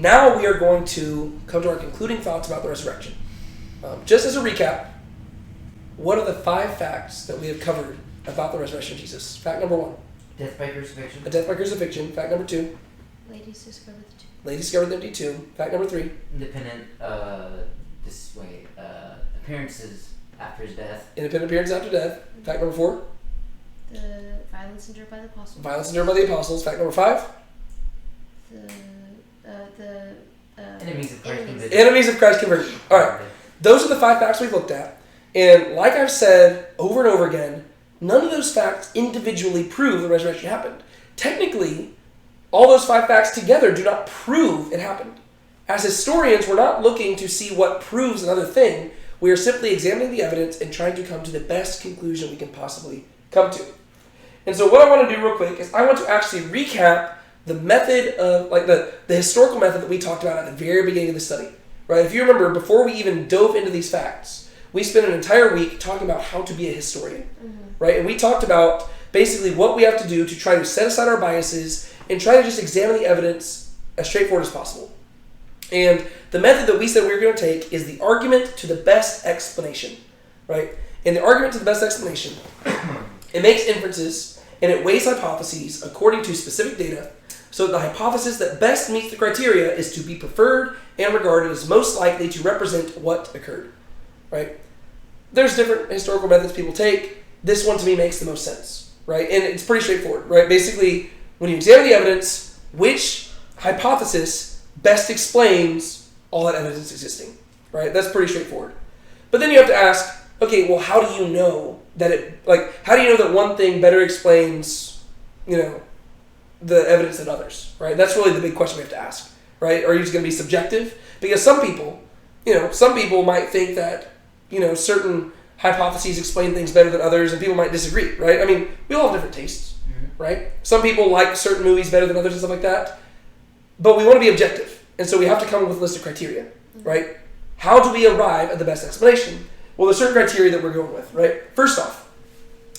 now we are going to come to our concluding thoughts about the resurrection. Just as a recap, what are the 5 facts that we have covered about the resurrection of Jesus? Fact number 1. Death by crucifixion. A death by crucifixion. Fact number 2. Ladies discovered the tomb. Ladies discovered the empty tomb. Fact number 3. Independent, appearances after his death. Independent appearance after death. Fact number 4. The violence endured by the apostles. Violence endured by the apostles. Fact number 5. The Enemies of Christ conversion. Enemies of Christ conversion. All right. Those are the 5 facts we've looked at. And like I've said over and over again, none of those facts individually prove the resurrection happened. Technically, all those 5 facts together do not prove it happened. As historians, we're not looking to see what proves another thing. We are simply examining the evidence and trying to come to the best conclusion we can possibly come to. And so what I want to do real quick is I want to actually recap the method of, the historical method that we talked about at the very beginning of the study. Right? If you remember, before we even dove into these facts, we spent an entire week talking about how to be a historian. Mm-hmm. Right? And we talked about basically what we have to do to try to set aside our biases and try to just examine the evidence as straightforward as possible. And the method that we said we were going to take is the argument to the best explanation. Right? And the argument to the best explanation, it makes inferences and it weighs hypotheses according to specific data. So the hypothesis that best meets the criteria is to be preferred and regarded as most likely to represent what occurred. Right? There's different historical methods people take. This one to me makes the most sense. Right? And it's pretty straightforward. Right? Basically, when you examine the evidence, which hypothesis best explains all that evidence existing? Right? That's pretty straightforward. But then you have to ask, okay, well, how do you know that how do you know that one thing better explains, the evidence than others, right? That's really the big question we have to ask, right? Are you just going to be subjective? Because some people might think that, certain hypotheses explain things better than others, and people might disagree, right? I mean, we all have different tastes, right? Some people like certain movies better than others and stuff like that, but we want to be objective, and so we have to come up with a list of criteria, right? How do we arrive at the best explanation? Well, there's certain criteria that we're going with, right? First off,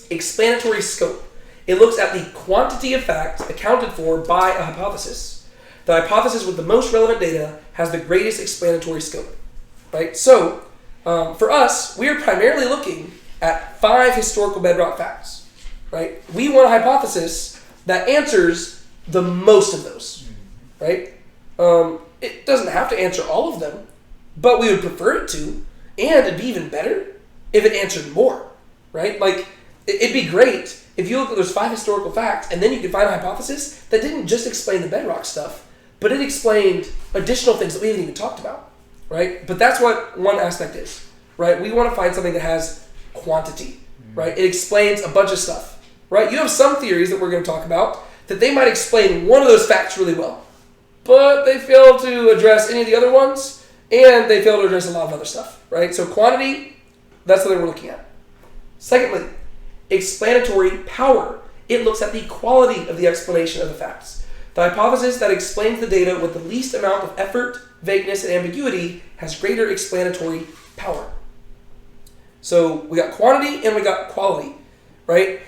explanatory scope. It looks at the quantity of facts accounted for by a hypothesis. The hypothesis with the most relevant data has the greatest explanatory scope, right? So, for us, we are primarily looking at 5 historical bedrock facts, right? We want a hypothesis that answers the most of those, right? It doesn't have to answer all of them, but we would prefer it to, and it'd be even better if it answered more, right? It'd be great if you look at those 5 historical facts and then you could find a hypothesis that didn't just explain the bedrock stuff, but it explained additional things that we haven't even talked about, right? But that's what one aspect is, right? We want to find something that has quantity, right? It explains a bunch of stuff, right? You have some theories that we're going to talk about that they might explain one of those facts really well, but they fail to address any of the other ones, and they fail to address a lot of other stuff, right? So quantity, that's what we're looking at. Secondly, explanatory power. It looks at the quality of the explanation of the facts. The hypothesis that explains the data with the least amount of effort, vagueness, and ambiguity has greater explanatory power. So we got quantity and we got quality, right?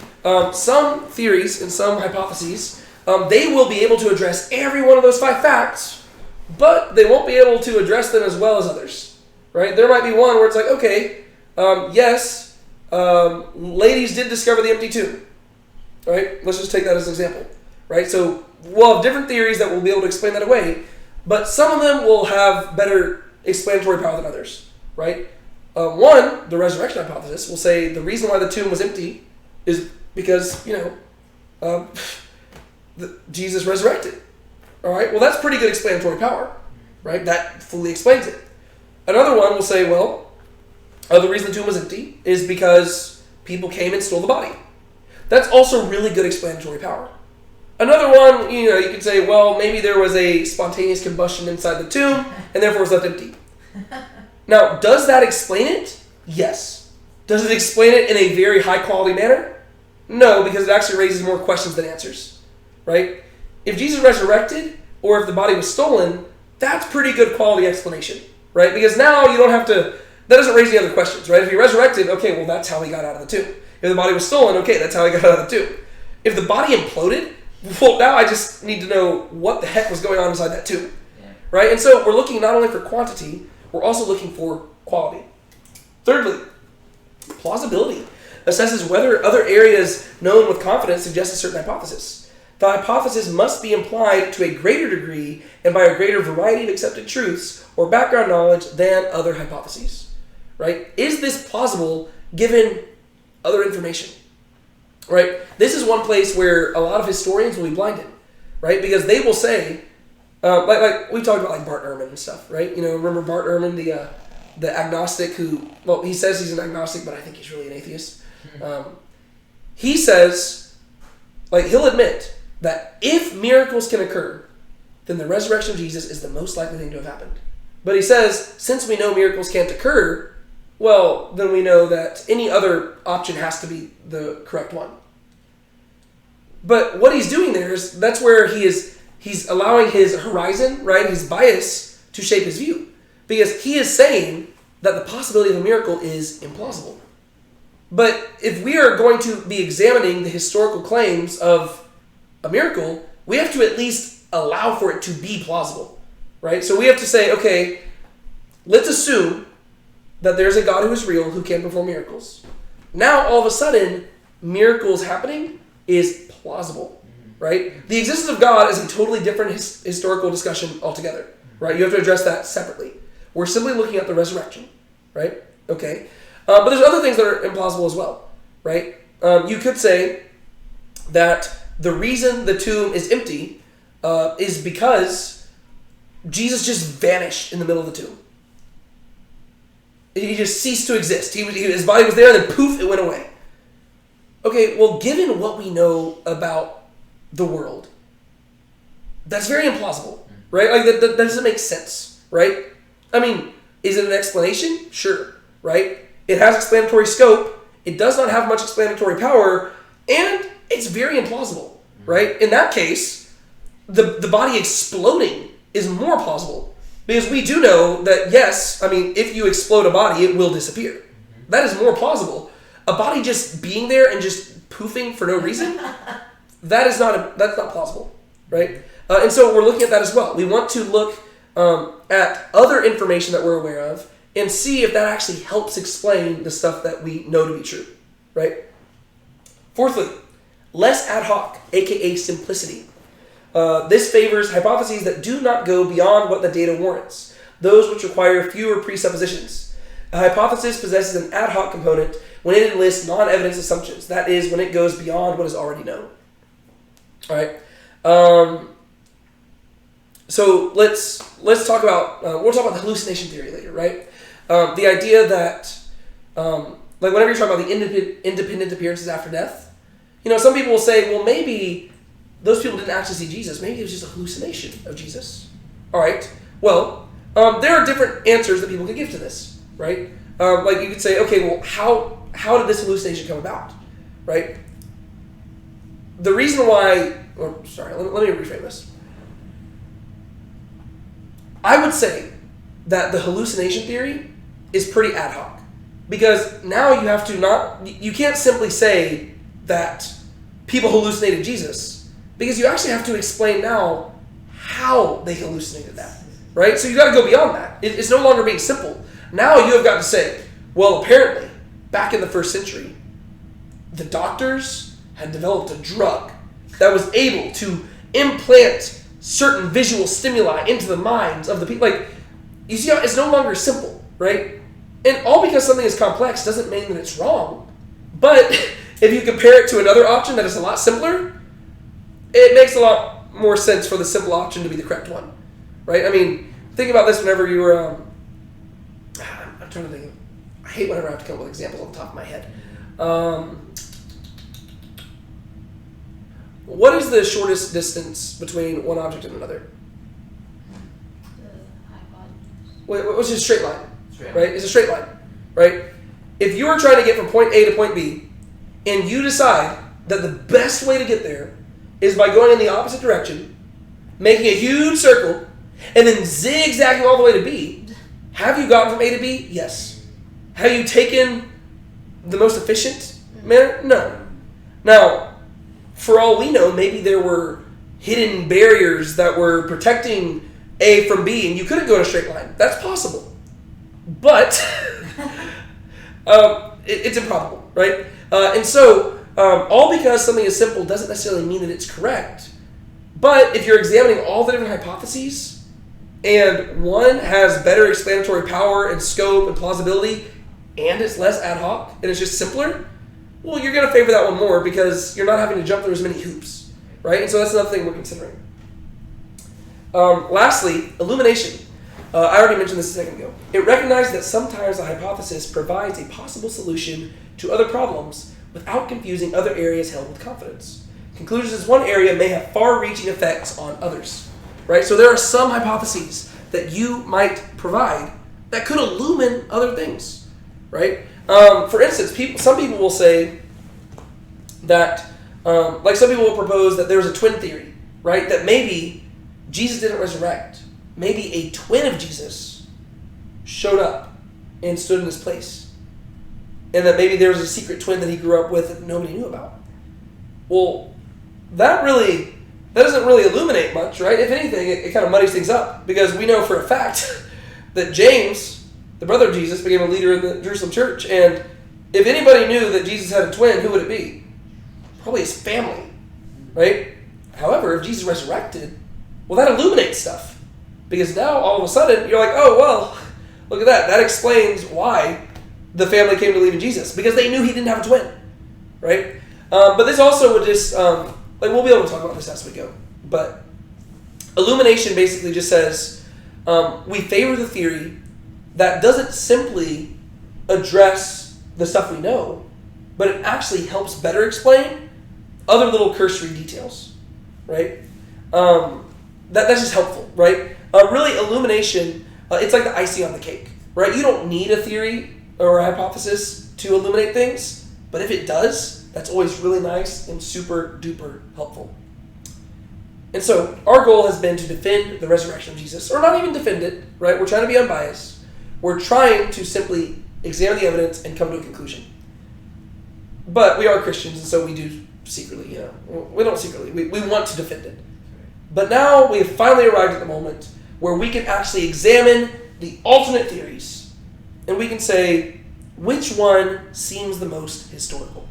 Some theories and some hypotheses, they will be able to address every one of those 5 facts, but they won't be able to address them as well as others, right? There might be one where it's like, okay, ladies did discover the empty tomb, right? Let's just take that as an example, right? So we'll have different theories that will be able to explain that away, but some of them will have better explanatory power than others, right? One, the resurrection hypothesis, will say the reason why the tomb was empty is because, Jesus resurrected. All right, well, that's pretty good explanatory power, right? That fully explains it. Another one will say, well, the reason the tomb was empty is because people came and stole the body. That's also really good explanatory power. Another one, you could say, well, maybe there was a spontaneous combustion inside the tomb and therefore it's left empty. Now, does that explain it? Yes. Does it explain it in a very high quality manner? No, because it actually raises more questions than answers, right? If Jesus resurrected, or if the body was stolen, that's pretty good quality explanation, right? Because now you don't have to, that doesn't raise any other questions, right? If he resurrected, okay, well, that's how he got out of the tomb. If the body was stolen, okay, that's how he got out of the tomb. If the body imploded, well, now I just need to know what the heck was going on inside that tomb, right? And so we're looking not only for quantity, we're also looking for quality. Thirdly, plausibility assesses whether other areas known with confidence suggest a certain hypothesis. The hypothesis must be implied to a greater degree and by a greater variety of accepted truths or background knowledge than other hypotheses, right? Is this plausible given other information, right? This is one place where a lot of historians will be blinded, right? Because they will say, like we talked about like Bart Ehrman and stuff, right? You know, remember Bart Ehrman, the agnostic who, well, he says he's an agnostic, but I think he's really an atheist. He says, like, he'll admit that if miracles can occur, then the resurrection of Jesus is the most likely thing to have happened. But he says, since we know miracles can't occur, well, then we know that any other option has to be the correct one. But what he's doing there is, that's where he's allowing his horizon, right, his bias to shape his view. Because he is saying that the possibility of a miracle is implausible. But if we are going to be examining the historical claims of a miracle, we have to at least allow for it to be plausible, right? So we have to say, okay, let's assume that there's a God who is real, who can perform miracles. Now, all of a sudden, miracles happening is plausible, right? The existence of God is a totally different historical discussion altogether, right? You have to address that separately. We're simply looking at the resurrection, right? Okay. But there's other things that are implausible as well, right? You could say that the reason the tomb is empty is because Jesus just vanished in the middle of the tomb. He just ceased to exist. His body was there, and then poof, it went away. Okay, well, given what we know about the world, that's very implausible, right? Like, that doesn't make sense, right? I mean, is it an explanation? Sure, right? It has explanatory scope. It does not have much explanatory power, and it's very implausible, right? In that case, the body exploding is more plausible, because we do know that, yes, I mean, if you explode a body, it will disappear. That is more plausible. A body just being there and just poofing for no reason, that's not plausible, right? And so we're looking at that as well. We want to look at other information that we're aware of and see if that actually helps explain the stuff that we know to be true, right? Fourthly, less ad hoc, aka simplicity. This favors hypotheses that do not go beyond what the data warrants, those which require fewer presuppositions. A hypothesis possesses an ad hoc component when it enlists non-evidence assumptions, that is, when it goes beyond what is already known. All right. So let's talk about we'll talk about the hallucination theory later, right? The idea that like whenever you're talking about the independent appearances after death, you know, some people will say, well, maybe those people didn't actually see Jesus. Maybe it was just a hallucination of Jesus. All right. Well, there are different answers that people can give to this, right? Like you could say, okay, well, how did this hallucination come about, right? The reason why, let me reframe this. I would say that the hallucination theory is pretty ad hoc, because now you can't simply say that people hallucinated Jesus, because you actually have to explain now how they hallucinated that, right? So you got to go beyond that. It's no longer being simple. Now you have got to say, well, apparently, back in the first century, the doctors had developed a drug that was able to implant certain visual stimuli into the minds of the people. Like, you see how it's no longer simple, right? And all because something is complex doesn't mean that it's wrong. But if you compare it to another option that is a lot simpler, it makes a lot more sense for the simple option to be the correct one, right? I mean, think about this whenever you were, I'm trying to think. I hate whenever I have to come up with examples on the top of my head. What is the shortest distance between one object and another? The hypotenuse. Which is a straight line, right? It's a straight line, right? If you are trying to get from point A to point B, and you decide that the best way to get there is by going in the opposite direction, making a huge circle, and then zigzagging all the way to B, have you gotten from A to B? Yes. Have you taken the most efficient manner? No. Now, for all we know, maybe there were hidden barriers that were protecting A from B and you couldn't go in a straight line. That's possible. But it's improbable, right? And so all because something is simple doesn't necessarily mean that it's correct. But if you're examining all the different hypotheses and one has better explanatory power and scope and plausibility and it's less ad hoc and it's just simpler, well, you're going to favor that one more because you're not having to jump through as many hoops, right? And so that's another thing we're considering. Lastly, illumination. I already mentioned this a second ago. It recognizes that sometimes a hypothesis provides a possible solution to other problems without confusing other areas held with confidence. Conclusions in one area may have far-reaching effects on others, right? So there are some hypotheses that you might provide that could illumine other things, right? For instance, some people will say that, like some people will propose that there's a twin theory, right? That maybe Jesus didn't resurrect. Maybe a twin of Jesus showed up and stood in his place. And that maybe there was a secret twin that he grew up with that nobody knew about. Well, that doesn't really illuminate much, right? If anything, it kind of muddies things up. Because we know for a fact that James, the brother of Jesus, became a leader in the Jerusalem church. And if anybody knew that Jesus had a twin, who would it be? Probably his family, right? However, if Jesus resurrected, well, that illuminates stuff. Because now, all of a sudden, you're like, oh, well, look at that. That explains why the family came to believe in Jesus. Because they knew he didn't have a twin, right? But this also would just, we'll be able to talk about this as we go. But illumination basically just says we favor the theory that doesn't simply address the stuff we know, but it actually helps better explain other little cursory details, right? That's just helpful, right? Really, illumination, it's like the icing on the cake, right? You don't need a theory or a hypothesis to illuminate things, but if it does, that's always really nice and super duper helpful. And so our goal has been to defend the resurrection of Jesus, or not even defend it, right? We're trying to be unbiased. We're trying to simply examine the evidence and come to a conclusion. But we are Christians, and so we do secretly, we don't secretly, we want to defend it. But now we have finally arrived at the moment where we can actually examine the alternate theories, and we can say, which one seems the most historical?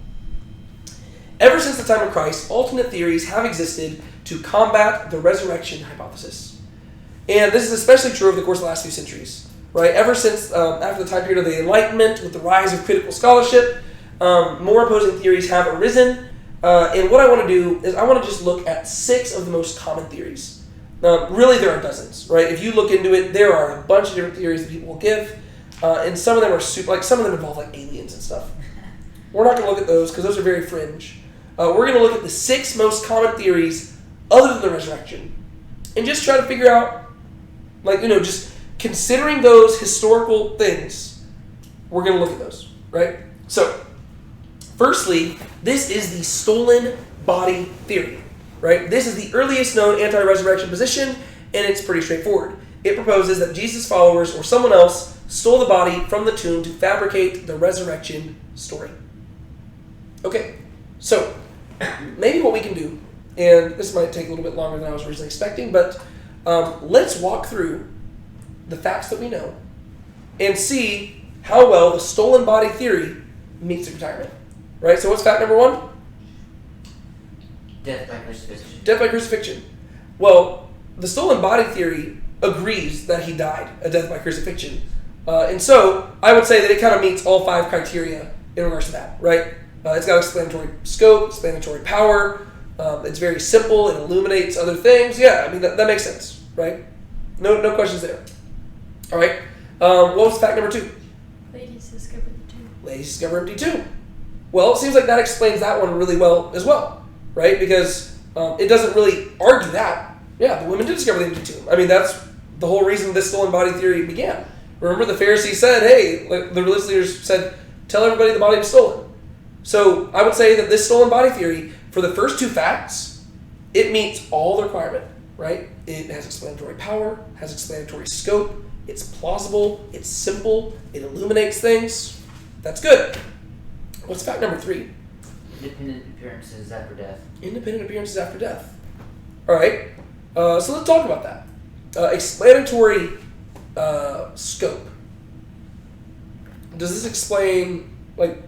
Ever since the time of Christ, alternate theories have existed to combat the resurrection hypothesis. And this is especially true over the course of the last few centuries, right? Ever since after the time period of the Enlightenment, with the rise of critical scholarship, more opposing theories have arisen. And what I want to do is I want to just look at 6 of the most common theories. Really, there are dozens, right? If you look into it, there are a bunch of different theories that people will give. And some of them are some of them involve like aliens and stuff. We're not going to look at those because those are very fringe. We're going to look at the 6 most common theories other than the resurrection. And just try to figure out, just considering those historical things, we're going to look at those, right? So, firstly, this is the stolen body theory, right? This is the earliest known anti-resurrection position, and it's pretty straightforward. It proposes that Jesus' followers or someone else stole the body from the tomb to fabricate the resurrection story. Okay, so maybe what we can do, and this might take a little bit longer than I was originally expecting, but let's walk through the facts that we know and see how well the stolen body theory meets the retirement. Right, so what's fact number 1? Death by crucifixion. Death by crucifixion. Well, the stolen body theory agrees that he died a death by crucifixion. And so I would say that it kind of meets all 5 criteria in regards to that, right? It's got explanatory scope, explanatory power. It's very simple. It illuminates other things. Yeah, I mean, that makes sense, right? No questions there. All right. What was fact number 2? Ladies discovered the tomb. Ladies discover empty tomb. Well, it seems like that explains that one really well as well, right? Because it doesn't really argue that. Yeah, the women did discover the empty tomb. I mean, that's the whole reason this stolen body theory began. Remember, the Pharisees said, hey, the religious leaders said, tell everybody the body was stolen. So I would say that this stolen body theory, for the first 2 facts, it meets all the requirement, right? It has explanatory power, has explanatory scope, it's plausible, it's simple, it illuminates things. That's good. What's fact number 3? Independent appearances after death. Independent appearances after death. All right. So let's talk about that. explanatory scope. Does this explain, like,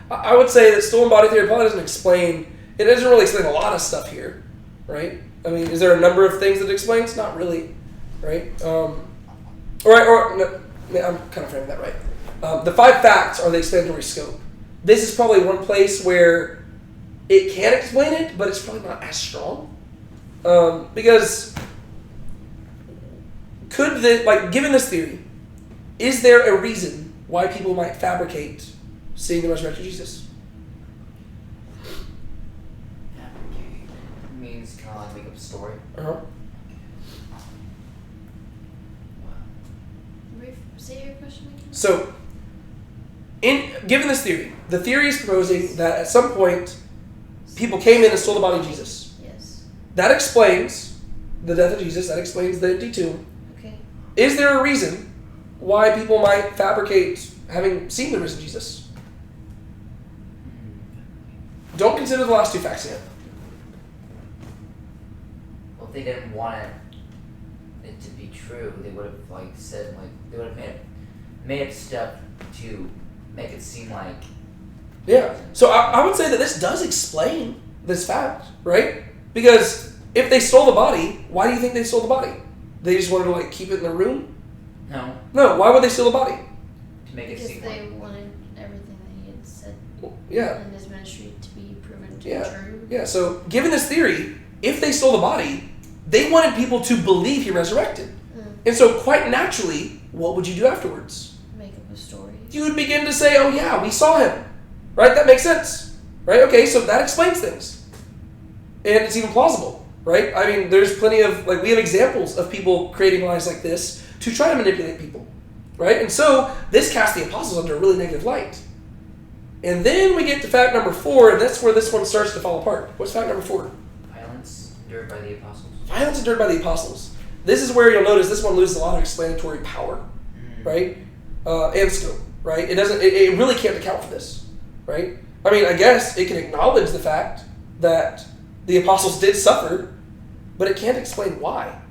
I would say that stolen body theory probably it doesn't really explain a lot of stuff here, right? I mean, is there a number of things that it explains? Not really, right? No, I'm kind of framing that right. The 5 facts are the explanatory scope. This is probably one place where it can explain it, but it's probably not as strong. Because given this theory, is there a reason why people might fabricate seeing the resurrected Jesus? Fabricate means kind of like make up a story. Uh-huh. Say your question again. So, given this theory, the theory is proposing that at some point, people came in and stole the body of Jesus. Yes. That explains the death of Jesus. That explains the empty tomb. Okay. Is there a reason why people might fabricate having seen the risen Jesus? Don't consider the last 2 facts yet. Well, if they didn't want it to be true, they would have said they would have made up stuff to make it seem like. Yeah. So I would say that this does explain this fact, right? Because if they stole the body, why do you think they stole the body? They just wanted to keep it in their room? No. No. Why would they steal the body? To make it Because seem they like. wanted everything that he had said Yeah. in his ministry to be proven to be Yeah. true. Yeah. So given this theory, if they stole the body, they wanted people to believe he resurrected. And so quite naturally, what would you do afterwards? Make up a story. You would begin to say, oh yeah, we saw him. Right? That makes sense. Right? Okay, so that explains things. And it's even plausible. Right? I mean, there's plenty of, we have examples of people creating lies like this to try to manipulate people. Right? And so this casts the apostles under a really negative light. And then we get to fact number 4, and that's where this one starts to fall apart. What's fact number 4? Violence endured by the apostles. Violence endured by the apostles. This is where you'll notice this one loses a lot of explanatory power, right? And scope, right? It really can't account for this, right? I mean, I guess it can acknowledge the fact that the apostles did suffer, but it can't explain why,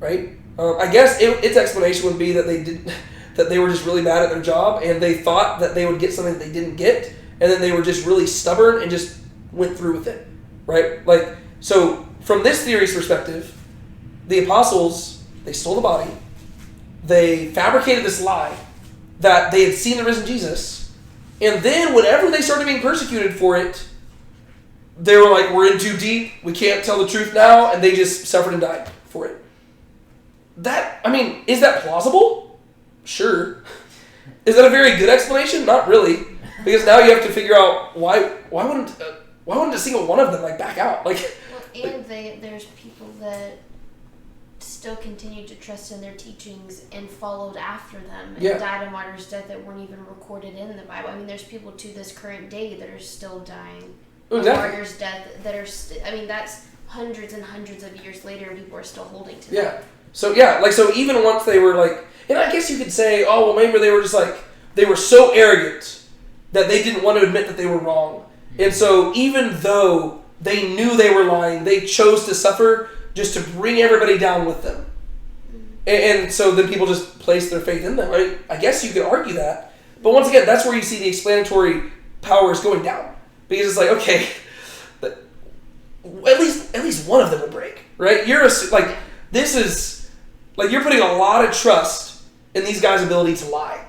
right? I guess its explanation would be that they were just really bad at their job and they thought that they would get something that they didn't get, and then they were just really stubborn and just went through with it, right? So from this theory's perspective, the apostles, they stole the body, they fabricated this lie that they had seen the risen Jesus, and then whenever they started being persecuted for it, they were like, we're in too deep, we can't tell the truth now, and they just suffered and died for it. Is that plausible? Sure. Is that a very good explanation? Not really. Because now you have to figure out why wouldn't a single one of them back out? There's people that still continued to trust in their teachings and followed after them and died a martyr's death that weren't even recorded in the Bible. There's people to this current day that are still dying a martyr's death that are that's hundreds and hundreds of years later and people are still holding to that. So even once they were and I guess you could say, oh, well, maybe they were just they were so arrogant that they didn't want to admit that they were wrong. And so even though they knew they were lying, they chose to suffer just to bring everybody down with them. And so then people just place their faith in them. I guess you could argue that. But once again, that's where you see the explanatory powers going down. Because it's okay, but at least one of them will break, right? You're you're putting a lot of trust in these guys' ability to lie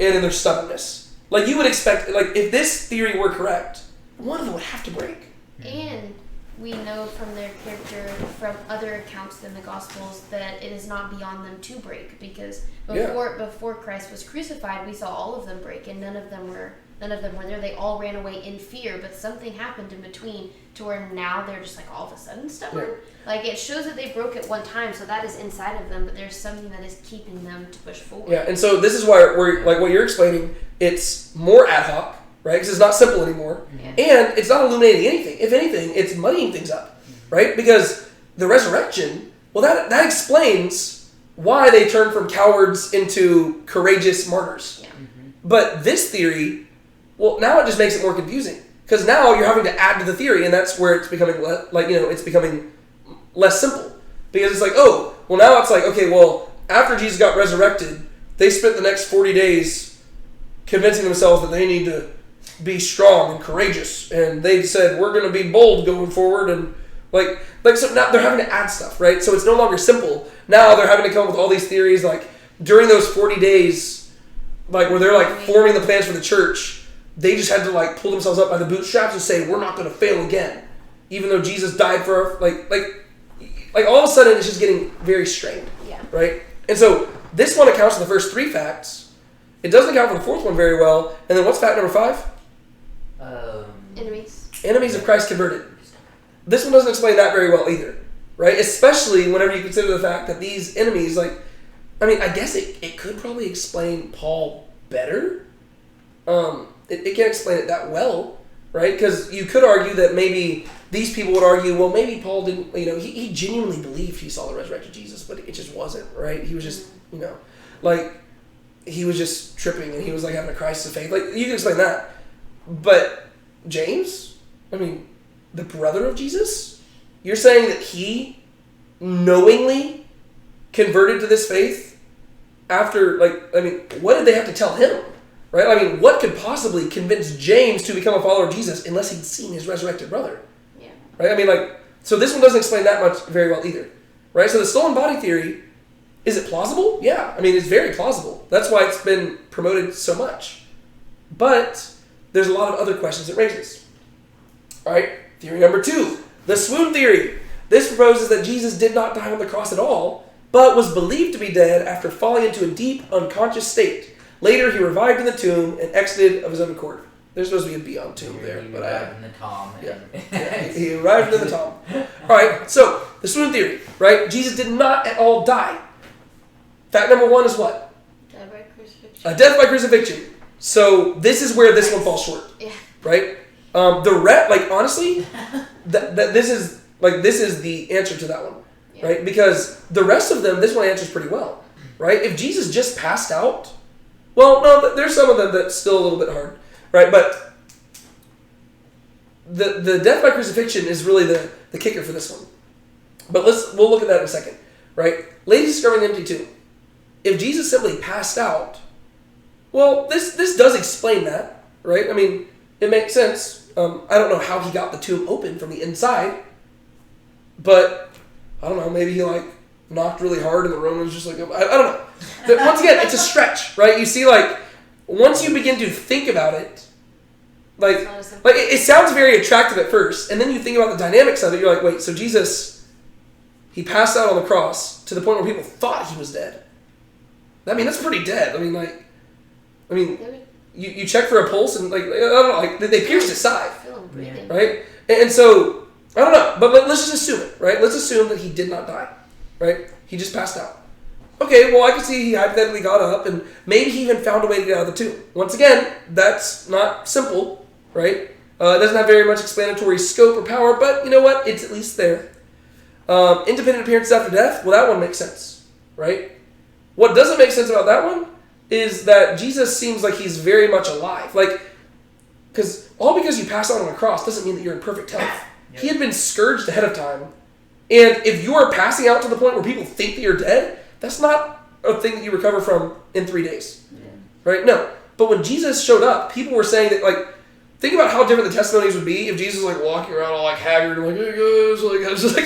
and in their stubbornness. You would expect, if this theory were correct, one of them would have to break. And we know from their character, from other accounts in the Gospels, that it is not beyond them to break. Because before Christ was crucified, we saw all of them break, and none of them were there. They all ran away in fear, but something happened in between to where now they're just all of a sudden stubborn. Yeah. It shows that they broke at one time, so that is inside of them, but there's something that is keeping them to push forward. Yeah, and so this is why we're what you're explaining. It's more ad hoc. Right? Because it's not simple anymore. Yeah. And it's not illuminating anything. If anything, it's muddying things up. Right? Because the resurrection, that explains why they turn from cowards into courageous martyrs. Yeah. Mm-hmm. But this theory, now it just makes it more confusing. Because now you're having to add to the theory, and that's where it's becoming it's becoming less simple. Because it's like, oh, well now it's like, okay, well, after Jesus got resurrected, they spent the next 40 days convincing themselves that they need to be strong and courageous. And they said, we're going to be bold going forward. And like so now they're having to add stuff, right? So it's no longer simple. Now they're having to come up with all these theories. Like during those 40 days, like where they're like forming the plans for the church, they just had to like pull themselves up by the bootstraps and say, we're not going to fail again. Even though Jesus died for our, like all of a sudden it's just getting very strained. Yeah. Right? And so this one accounts for the first 3 facts. It doesn't account for the 4th one very well. And then what's fact number 5? Enemies. Enemies of Christ converted. This one doesn't explain that very well either. Right? Especially whenever you consider the fact that these enemies, like, I mean, I guess it could probably explain Paul better. It can't explain it that well. Right? Because you could argue that maybe these people would argue, well, maybe Paul didn't, he genuinely believed he saw the resurrected Jesus, but it just wasn't, right? He was just, like, he was just tripping and he was like having a crisis of faith. Like, you can explain that. But James, I mean, the brother of Jesus, you're saying that he knowingly converted to this faith after, like, I mean, what did they have to tell him? Right? I mean, what could possibly convince James to become a follower of Jesus unless he'd seen his resurrected brother? Yeah. Right? I mean, like, so this one doesn't explain that much very well either. Right? So the stolen body theory, is it plausible? Yeah. I mean, it's very plausible. That's why it's been promoted so much. But there's a lot of other questions it raises. All right? Theory number 2, the swoon theory. This proposes that Jesus did not die on the cross at all, but was believed to be dead after falling into a deep, unconscious state. Later, he revived in the tomb and exited of his own accord. There's supposed to be a beyond tomb there. He But arrived in the tomb. he arrived in the tomb. All right, so the swoon theory, right? Jesus did not at all die. Fact number 1 is what? Death by crucifixion. A death by crucifixion. So this is where this one falls short. Yeah. Right? Honestly, this is the answer to that one. Yeah. Right? Because the rest of them, this one answers pretty well. Right? If Jesus just passed out, well, no, there's some of them that's still a little bit hard, right? But the death by crucifixion is really the kicker for this one. But we'll look at that in a second, right? Ladies discovering the empty tomb. If Jesus simply passed out, well, this does explain that, right? I mean, it makes sense. I don't know how he got the tomb open from the inside, but I don't know. Maybe he knocked really hard and the Romans just I don't know. But once again, it's a stretch, right? You see, once you begin to think about it, it sounds very attractive at first, and then you think about the dynamics of it, you're like, wait, so Jesus, he passed out on the cross to the point where people thought he was dead. I mean, that's pretty dead. You check for a pulse and I don't know, they pierced his side, right? And so, I don't know, but let's just assume it, right? Let's assume that he did not die, right? He just passed out. Okay, well, I can see he hypothetically got up, and maybe he even found a way to get out of the tomb. Once again, that's not simple, right? It doesn't have very much explanatory scope or power, but you know what? It's at least there. Independent appearances after death, well, that one makes sense, right? What doesn't make sense about that one is that Jesus seems like he's very much alive. Because you pass out on a cross doesn't mean that you're in perfect health. Yep. He had been scourged ahead of time. And if you are passing out to the point where people think that you're dead, that's not a thing that you recover from in 3 days. Yeah. Right? No. But when Jesus showed up, people were saying that, think about how different the testimonies would be if Jesus was walking around all haggard and hey guys, just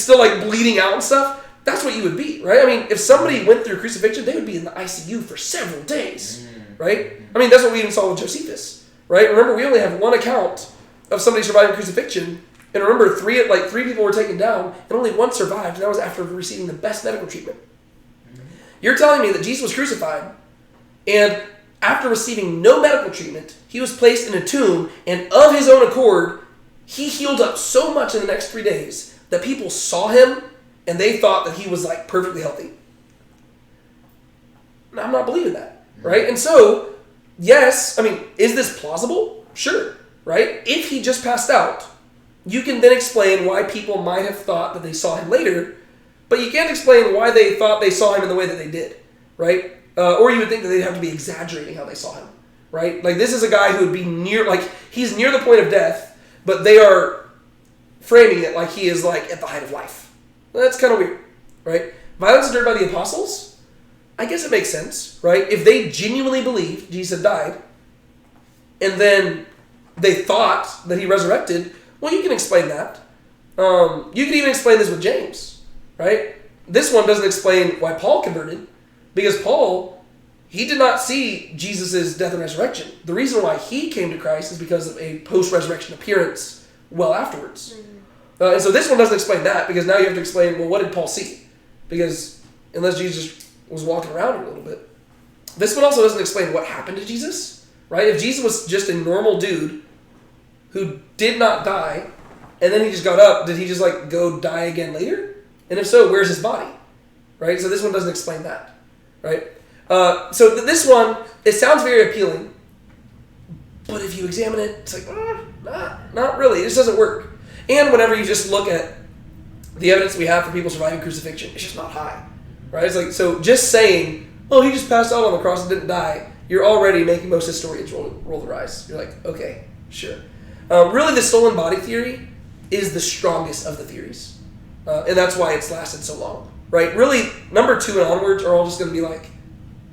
still bleeding out and stuff. That's what you would be, right? I mean, if somebody went through crucifixion, they would be in the ICU for several days, right? I mean, that's what we even saw with Josephus, right? Remember, we only have one account of somebody surviving crucifixion. And remember, three people were taken down, and only one survived, and that was after receiving the best medical treatment. Mm-hmm. You're telling me that Jesus was crucified, and after receiving no medical treatment, he was placed in a tomb, and of his own accord, he healed up so much in the next 3 days that people saw him, and they thought that he was perfectly healthy. I'm not believing that, right? And so, yes, I mean, is this plausible? Sure, right? If he just passed out, you can then explain why people might have thought that they saw him later, but you can't explain why they thought they saw him in the way that they did, right? Or you would think that they'd have to be exaggerating how they saw him, right? This is a guy who would be he's near the point of death, but they are framing it like he is like at the height of life. That's kind of weird, right? Violence endured by the apostles, I guess it makes sense, right? If they genuinely believed Jesus had died, and then they thought that he resurrected, well, you can explain that. You can even explain this with James, right? This one doesn't explain why Paul converted, because Paul, he did not see Jesus' death and resurrection. The reason why he came to Christ is because of a post-resurrection appearance well afterwards. And so this one doesn't explain that, because now you have to explain, well, what did Paul see? Because unless Jesus was walking around a little bit. This one also doesn't explain what happened to Jesus, right? If Jesus was just a normal dude who did not die, and then he just got up, did he just like go die again later? And if so, where's his body? Right? So this one doesn't explain that, right? So this one, it sounds very appealing, but if you examine it, it's like, not really. It just doesn't work. And whenever you just look at the evidence we have for people surviving crucifixion, it's just not high, right? It's like, so just saying, oh, he just passed out on the cross and didn't die, you're already making most historians roll their eyes. You're like, okay, sure. Really, the stolen body theory is the strongest of the theories. And that's why it's lasted so long, right? Really, number 2 and onwards are all just going to be like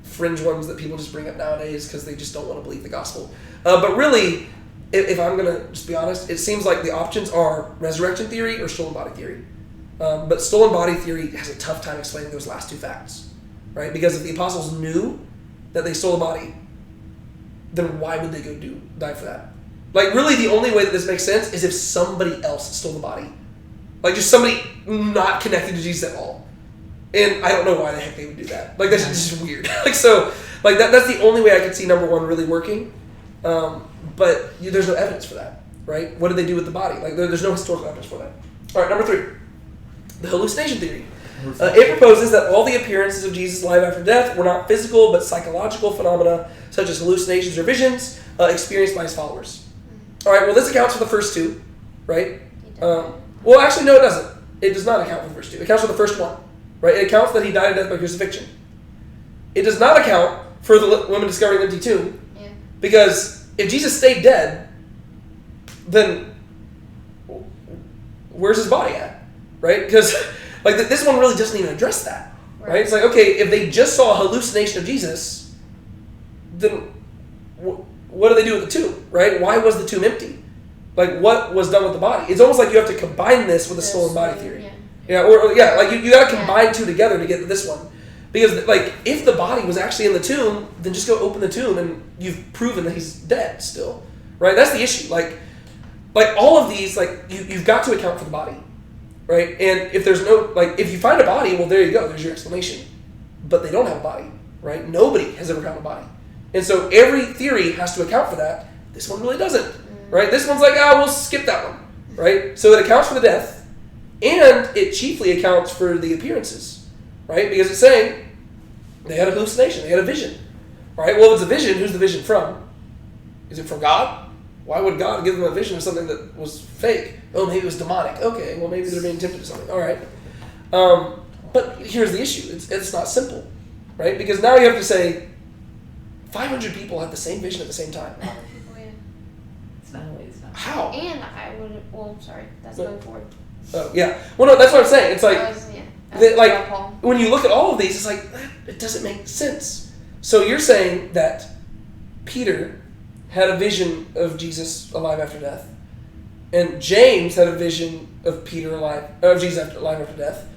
fringe ones that people just bring up nowadays because they just don't want to believe the gospel. But really, if I'm going to just be honest, it seems like the options are resurrection theory or stolen body theory. But stolen body theory has a tough time explaining those last 2 facts, right? Because if the apostles knew that they stole a body, then why would they go die for that? Like, really, the only way that this makes sense is if somebody else stole the body. Like, just somebody not connected to Jesus at all. And I don't know why the heck they would do that. Like, that's just weird. That's the only way I could see number 1 really working. But there's no evidence for that, right? What did they do with the body? Like, there's no historical evidence for that. All right, number 3, the hallucination theory. It proposes that all the appearances of Jesus alive after death were not physical, but psychological phenomena, such as hallucinations or visions experienced by his followers. All right, well, this accounts for the first 2, right? Well, actually, no, it doesn't. It does not account for the first 2. It accounts for the first 1, right? It accounts that he died a death by crucifixion. It does not account for the women discovering the empty tomb, because if Jesus stayed dead, then where's his body at, right? Because like this one really doesn't even address that, right? It's like, okay, if they just saw a hallucination of Jesus, then what do they do with the tomb, right? Why was the tomb empty? Like, what was done with the body? It's almost like you have to combine this with the stolen body theory. Like you got to combine 2 together to get to this one. Because, like, if the body was actually in the tomb, then just go open the tomb and you've proven that he's dead still, right? That's the issue. Like all of these, like, you've got to account for the body, right? And if there's no, like, if you find a body, well, there you go. There's your explanation. But they don't have a body, right? Nobody has ever found a body. And so every theory has to account for that. This one really doesn't, right? This one's like, we'll skip that one, right? So it accounts for the death, and it chiefly accounts for the appearances, right? Because it's saying they had a hallucination, they had a vision, right? Well, if it's a vision, who's the vision from? Is it from God? Why would God give them a vision of something that was fake? Oh, maybe it was demonic. Okay, well, maybe they're being tempted to something. All right. But here's the issue. It's not simple, right? Because now you have to say 500 people had the same vision at the same time. It's not. How? And I would, that's going forward. Oh, yeah. Well, no, that's what I'm saying. It's like, like when you look at all of these, it's like, it doesn't make sense. So you're saying that Peter had a vision of Jesus alive after death, and James had a vision of Jesus alive after death.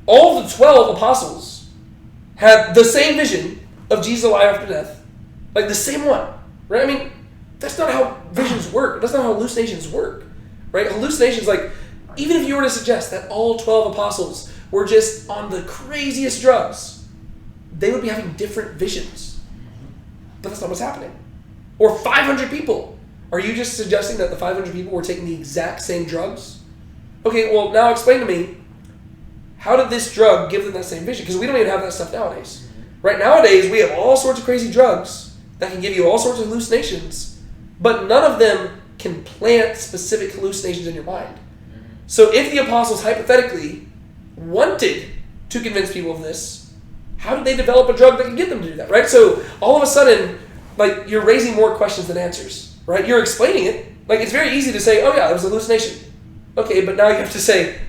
All the 12 apostles had the same vision of Jesus alive after death, like the same one, right? I mean, that's not how visions work. That's not how hallucinations work, right? Hallucinations, like, even if you were to suggest that all 12 apostles were just on the craziest drugs, they would be having different visions. But that's not what's happening. Or 500 people. Are you just suggesting that the 500 people were taking the exact same drugs? Okay, well, now explain to me, how did this drug give them that same vision? Because we don't even have that stuff nowadays. Right, nowadays, we have all sorts of crazy drugs that can give you all sorts of hallucinations, but none of them can plant specific hallucinations in your mind. So if the apostles hypothetically wanted to convince people of this, how did they develop a drug that can get them to do that, right? So all of a sudden, like, you're raising more questions than answers, right? You're explaining it. Like, it's very easy to say, oh yeah, it was a hallucination. Okay, but now you have to say,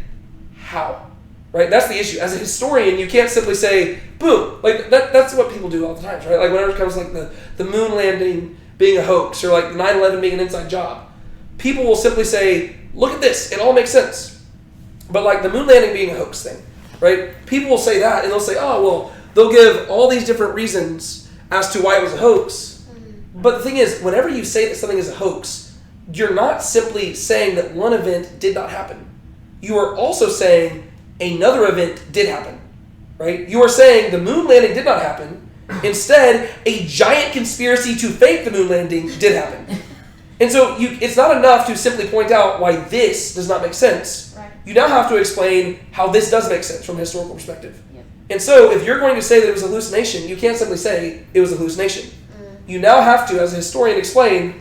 how? Right? That's the issue. As a historian, you can't simply say, boom. Like, that's what people do all the time, right? Like, whenever it comes to, like, the moon landing being a hoax or, like, 9/11 being an inside job, people will simply say, look at this. It all makes sense. But, like, the moon landing being a hoax thing, right? People will say that, and they'll say, oh, well, they'll give all these different reasons as to why it was a hoax. But the thing is, whenever you say that something is a hoax, you're not simply saying that one event did not happen. You are also saying another event did happen, right? You are saying the moon landing did not happen. Instead, a giant conspiracy to fake the moon landing did happen. And so it's not enough to simply point out why this does not make sense. Right. You now have to explain how this does make sense from a historical perspective. Yep. And so if you're going to say that it was a hallucination, you can't simply say it was a hallucination. You now have to, as a historian, explain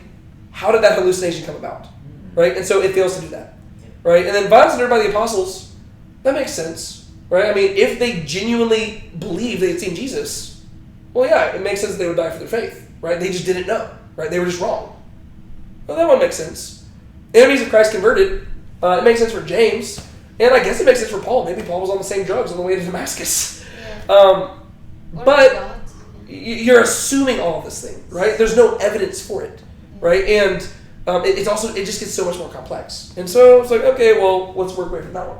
how did that hallucination come about, right? And so it fails to do that, right? And then violence endured by the apostles, that makes sense, right? I mean, if they genuinely believed they had seen Jesus, well, yeah, it makes sense that they would die for their faith, right? They just didn't know, right? They were just wrong. Well, that one makes sense. Enemies of Christ converted, it makes sense for James, and I guess it makes sense for Paul. Maybe Paul was on the same drugs on the way to Damascus. Yeah. But you're assuming all of this thing, right? There's no evidence for it, right? And it just gets so much more complex. And so it's like, okay, well, let's work away from that one.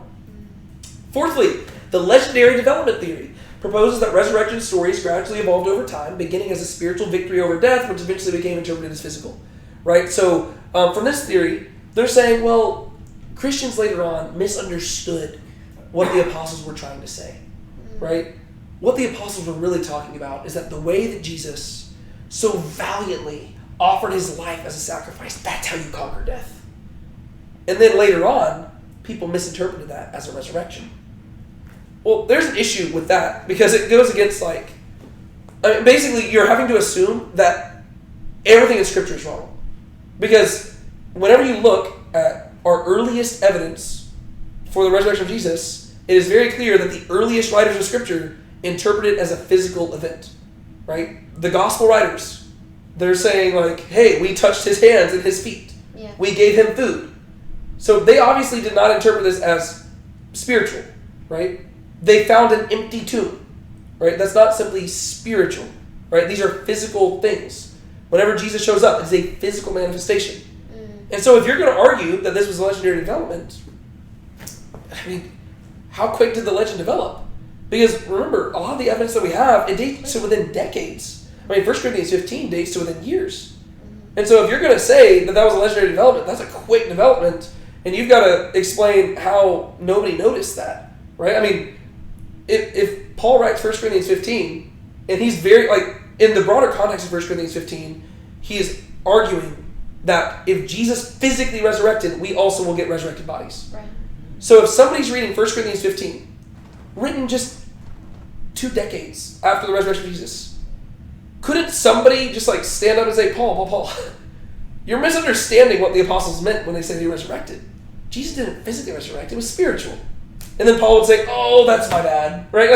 Fourthly, the legendary development theory proposes that resurrection stories gradually evolved over time, beginning as a spiritual victory over death, which eventually became interpreted as physical, right? So from this theory, they're saying, well, Christians later on misunderstood what the apostles were trying to say, right? What the apostles were really talking about is that the way that Jesus so valiantly offered his life as a sacrifice, that's how you conquer death. And then later on, people misinterpreted that as a resurrection. Well, there's an issue with that because it goes against, like, I mean, basically you're having to assume that everything in Scripture is wrong. Because whenever you look at our earliest evidence for the resurrection of Jesus, it is very clear that the earliest writers of Scripture interpret it as a physical event, right? The gospel writers, they're saying, like, hey, we touched his hands and his feet. Yeah. We gave him food. So they obviously did not interpret this as spiritual, right? They found an empty tomb, right? That's not simply spiritual, right? These are physical things. Whenever Jesus shows up, it's a physical manifestation. And so if you're going to argue that this was a legendary development, I mean, how quick did the legend develop? Because remember, a lot of the evidence that we have, it dates to within decades. I mean, 1 Corinthians 15 dates to within years. And so if you're going to say that that was a legendary development, that's a quick development, and you've got to explain how nobody noticed that, right? I mean, if Paul writes 1 Corinthians 15, and he's very, like, in the broader context of 1 Corinthians 15, he is arguing that if Jesus physically resurrected, we also will get resurrected bodies. Right. So if somebody's reading 1 Corinthians 15, written just 2 decades after the resurrection of Jesus, couldn't somebody just, like, stand up and say, Paul, you're misunderstanding what the apostles meant when they said he resurrected. Jesus didn't physically resurrect, it was spiritual. And then Paul would say, oh, that's my bad, right?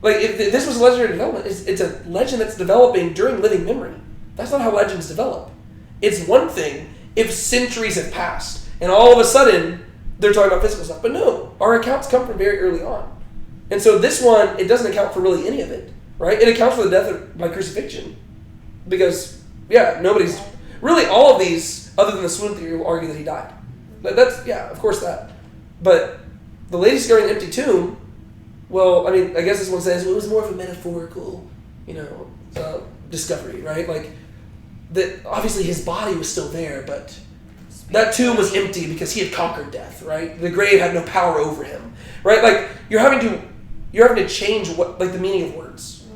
Like if this was a legendary development, it's a legend that's developing during living memory. That's not how legends develop. It's one thing if centuries have passed and all of a sudden they're talking about physical stuff. But no, our accounts come from very early on. And so this one, it doesn't account for really any of it, right? It accounts for the death by crucifixion. Because, yeah, nobody's... Really, all of these, other than the swoon theory, will argue that he died. That's, yeah, of course that. But the lady discovering an empty tomb, well, I mean, I guess this one says, well, it was more of a metaphorical, discovery, right? Like, that obviously his body was still there, but that tomb was empty because he had conquered death, right? The grave had no power over him, right? Like, you're having to change the meaning of words.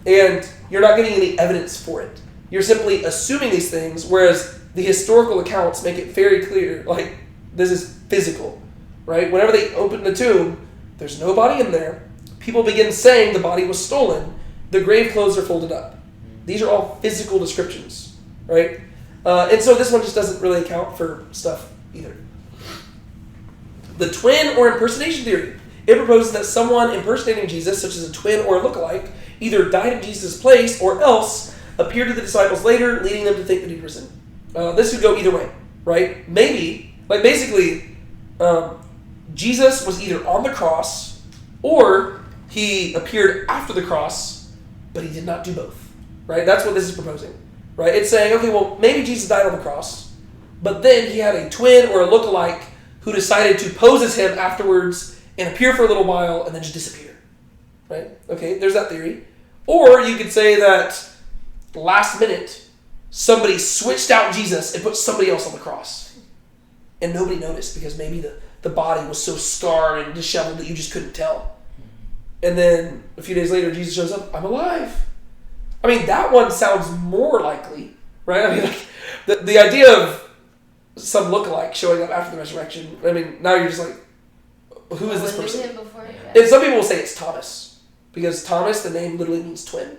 And you're not getting any evidence for it. You're simply assuming these things, whereas the historical accounts make it very clear, like, this is physical, right? Whenever they open the tomb, there's no body in there. People begin saying the body was stolen. The grave clothes are folded up. These are all physical descriptions, right? And so this one just doesn't really account for stuff either. The twin or impersonation theory. It proposes that someone impersonating Jesus, such as a twin or a lookalike, either died in Jesus' place or else appeared to the disciples later, leading them to think that he'd risen. This could go either way, right? Maybe, like basically, Jesus was either on the cross or he appeared after the cross, but he did not do both. Right? That's what this is proposing. Right? It's saying, okay, well, maybe Jesus died on the cross, but then he had a twin or a lookalike who decided to pose as him afterwards and appear for a little while and then just disappear. Right? Okay, there's that theory. Or you could say that last minute, somebody switched out Jesus and put somebody else on the cross. And nobody noticed because maybe the body was so scarred and disheveled that you just couldn't tell. And then a few days later, Jesus shows up, I'm alive. I mean, that one sounds more likely, right? I mean, like, the idea of some lookalike showing up after the resurrection, I mean, now you're just like, who is this person? Him before, And some people will say it's Thomas, because Thomas, the name literally means twin.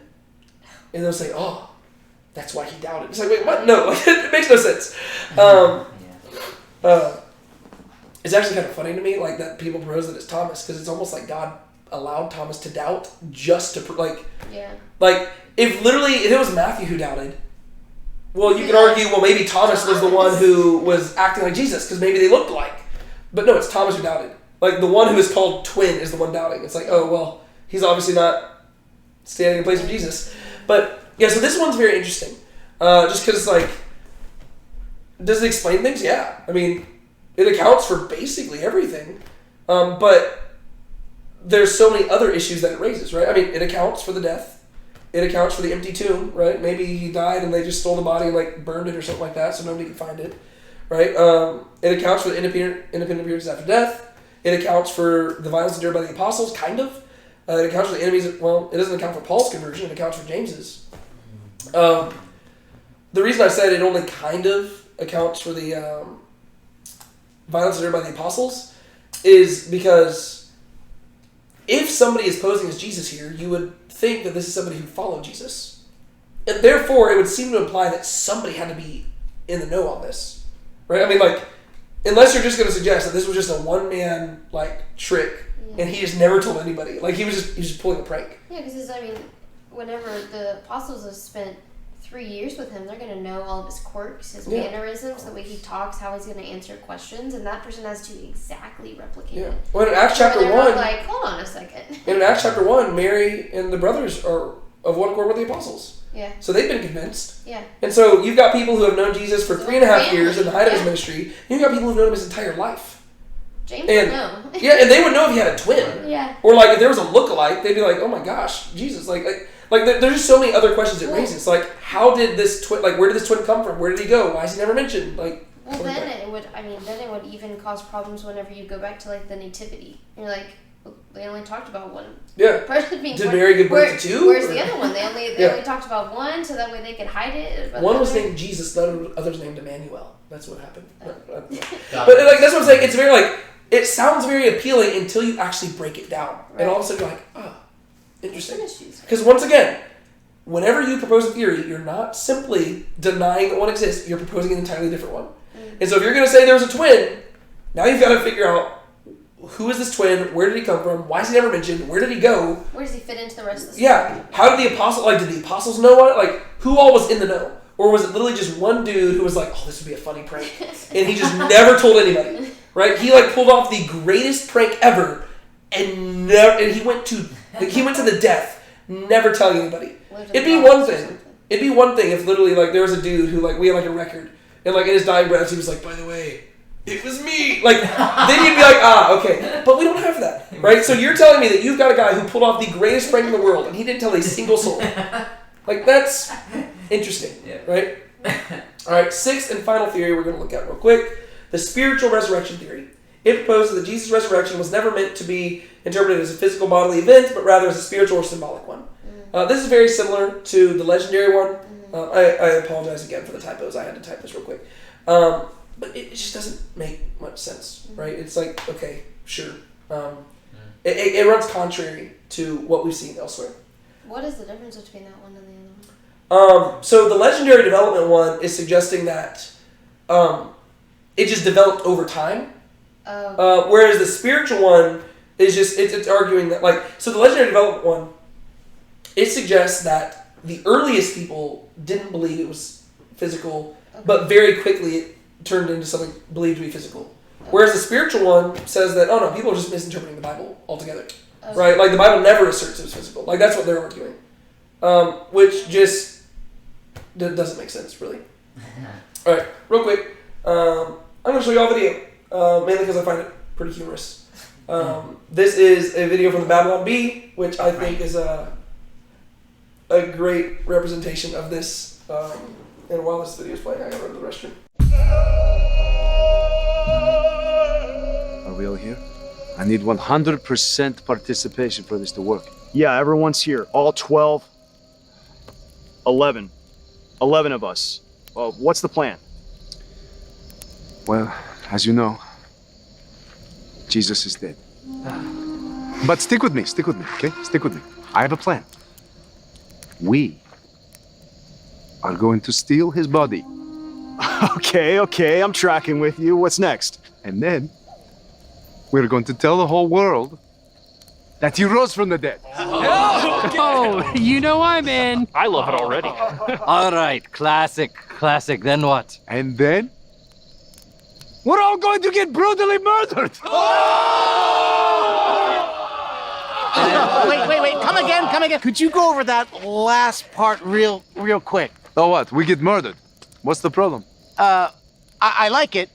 And they'll say, oh, that's why he doubted. It's like, wait, what? No, it makes no sense. It's actually kind of funny to me, like, that people propose that it's Thomas, because it's almost like God allowed Thomas to doubt just to, like, if it was Matthew who doubted, well, you could argue, well, maybe Thomas was the one who was acting like Jesus, because maybe they looked alike. But no, it's Thomas who doubted. Like, the one who is called twin is the one doubting. It's like, oh, well, he's obviously not standing in place of Jesus. But, yeah, so this one's very interesting. Just because, like, does it explain things? Yeah. I mean, it accounts for basically everything. But there's so many other issues that it raises, right? I mean, it accounts for the death. It accounts for the empty tomb, right? Maybe he died and they just stole the body and, like, burned it or something like that so nobody could find it, right? It accounts for the independent appearances after death. It accounts for the violence endured by the apostles, kind of. It accounts for the enemies. Well, it doesn't account for Paul's conversion. It accounts for James's. The reason I said it only kind of accounts for the violence endured by the apostles is because if somebody is posing as Jesus here, you would think that this is somebody who followed Jesus. And therefore, it would seem to imply that somebody had to be in the know on this. Right? I mean, like, unless you're just going to suggest that this was just a one-man, like, trick, and he just never told anybody. Like, he was just pulling a prank. Yeah, because, I mean, whenever the apostles have spent 3 years with him, they're going to know all of his quirks, his mannerisms, the way he talks, how he's going to answer questions, and that person has to exactly replicate it. Well, in Acts chapter 1... not like, hold on a second. In Acts chapter 1, Mary and the brothers are of one accord with the apostles. Yeah. So they've been convinced. Yeah. And so you've got people who have known Jesus for 3.5 years in the height of his ministry, and you've got people who've known him his entire life. James would know. Yeah, and they would know if he had a twin. Yeah. Or, like, if there was a lookalike, they'd be like, oh my gosh, Jesus, like there's just so many other questions it raises. Like, how did this twin, like, where did this twin come from? Where did he go? Why is he never mentioned? Like, well, then it would even cause problems whenever you go back to, like, the nativity. You're like, well, they only talked about one. Yeah. Person being did Mary give birth to two? Where's the other one? They only talked about one, so that way they could hide it. One was named Jesus, the other's named Emmanuel. That's what happened. But like, that's what I'm saying. It's very, like, it sounds very appealing until you actually break it down. Right. And all of a sudden you're like, oh, interesting. Because once again, whenever you propose a theory, you're not simply denying that one exists, you're proposing an entirely different one. Mm-hmm. And so if you're going to say there's a twin, now you've got to figure out who is this twin, where did he come from, why is he never mentioned, where did he go? Where does he fit into the rest of the story? Yeah. How did the apostles know what? Like, who all was in the know? Or was it literally just one dude who was like, oh, this would be a funny prank. And he just never told anybody. Right? He, like, pulled off the greatest prank ever and he went to the death, never telling anybody. It'd be one thing. It'd be one thing if literally, like, there was a dude who, like, we had, like, a record, and, like, in his dying breaths, he was like, by the way, it was me. Like, then you'd be like, okay. But we don't have that, right? So you're telling me that you've got a guy who pulled off the greatest prank in the world, and he didn't tell a single soul. Like, that's interesting, right? All right, sixth and final theory we're going to look at real quick. The spiritual resurrection theory. It proposes that Jesus' resurrection was never meant to be interpreted as a physical bodily event, but rather as a spiritual or symbolic one. This is very similar to the legendary one. I apologize again for the typos. I had to type this real quick. But it just doesn't make much sense, right? It's like, okay, sure. It runs contrary to what we've seen elsewhere. What is the difference between that one and the other one? So the legendary development one is suggesting that it just developed over time. Whereas the spiritual one is just, it's arguing that, like, so the legendary development one, it suggests that the earliest people didn't believe it was physical, but very quickly it turned into something believed to be physical. Whereas the spiritual one says that, oh no, people are just misinterpreting the Bible altogether. Okay. Right? Like the Bible never asserts it was physical. Like that's what they're arguing. Which just doesn't make sense, really. Alright, real quick. I'm going to show you all a video, mainly because I find it pretty humorous. This is a video from the Babylon Bee, which I think is a great representation of this. And while this video is playing, I gotta run to the restroom. Are we all here? I need 100% participation for this to work. Yeah, everyone's here. All 12. 11. 11 of us. Well, what's the plan? Well, as you know, Jesus is dead. But stick with me, okay? Stick with me. I have a plan. We are going to steal his body. Okay, I'm tracking with you. What's next? And then we're going to tell the whole world that he rose from the dead. Oh, you know I'm in. I love it already. All right, classic. Then what? And then we're all going to get brutally murdered. Wait, come again. Could you go over that last part real quick? Oh, what? We get murdered. What's the problem? I like it.